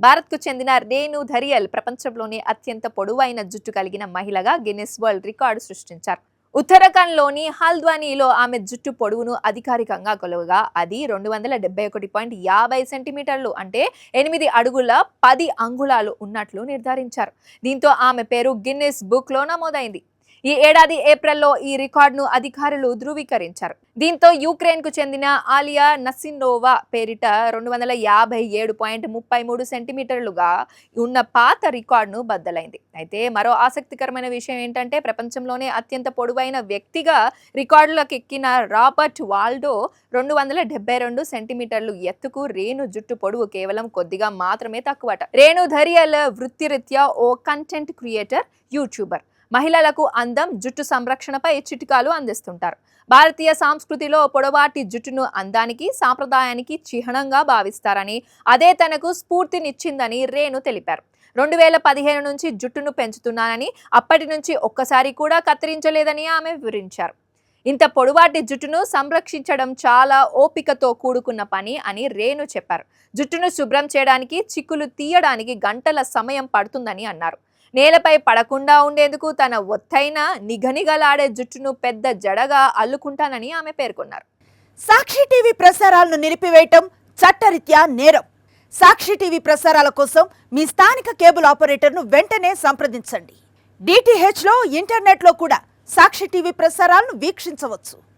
భారత్కు చెందిన రేణు ధరియల్ ప్రపంచంలోనే అత్యంత పొడవైన జుట్టు కలిగిన మహిళగా గిన్నిస్ వరల్డ్ రికార్డు సృష్టించారు. ఉత్తరాఖండ్లోని హల్ద్వానీలో ఆమె జుట్టు పొడవును అధికారికంగా కొలవగా అది 271.50 సెంటీమీటర్లు అంటే 8 అడుగుల 10 అంగుళాలు ఉన్నట్లు నిర్ధారించారు. దీంతో ఆమె పేరు గిన్నిస్ బుక్లో నమోదైంది. ఈ ఏడాది ఏప్రిల్లో ఈ రికార్డును అధికారులు ధృవీకరించారు. దీంతో యుక్రెయిన్కు చెందిన ఆలియా నసినోవా పేరిట 257.33 సెంటీమీటర్లుగా ఉన్న పాత రికార్డును బద్దలైంది. అయితే మరో ఆసక్తికరమైన విషయం ఏంటంటే ప్రపంచంలోనే అత్యంత పొడవైన వ్యక్తిగా రికార్డులకు ఎక్కిన రాబర్ట్ వాల్డో 272 సెంటీమీటర్లు ఎత్తుకు రేణు జుట్టు పొడవు కేవలం కొద్దిగా మాత్రమే తక్కువట. రేణు ధరియల్ వృత్తిరీత్యా ఓ కంటెంట్ క్రియేటర్, యూట్యూబర్. మహిళలకు అందం, జుట్టు సంరక్షణపై చిట్కాలు అందిస్తుంటారు. భారతీయ సంస్కృతిలో పొడవాటి జుట్టును అందానికి, సాంప్రదాయానికి చిహ్నంగా భావిస్తారని, అదే తనకు స్ఫూర్తినిచ్చిందని రేణు తెలిపారు. 2015 నుంచి జుట్టును పెంచుతున్నానని, అప్పటి నుంచి ఒక్కసారి కూడా కత్తిరించలేదని ఆమె వివరించారు. ఇంత పొడవాటి జుట్టును సంరక్షించడం చాలా ఓపికతో కూడుకున్న పని అని రేణు చెప్పారు. జుట్టును శుభ్రం చేయడానికి, చిక్కులు తీయడానికి గంటల సమయం పడుతుందని అన్నారు. నేలపై పడకుండా ఉండేందుకు తన ఒత్తైన నిగనిగలాడే జుట్టును పెద్ద జడగా అల్లుకుంటానని ఆమె పేర్కొన్నారు. సాక్షి టీవీ ప్రసారాలను నిలిపివేయటం చట్టరీత్యా నేరం. సాక్షి టీవీ ప్రసారాల కోసం మీ స్థానిక కేబుల్ ఆపరేటర్ను వెంటనే సంప్రదించండి. DTHలో, ఇంటర్నెట్లో కూడా సాక్షి టీవీ ప్రసారాలను వీక్షించవచ్చు.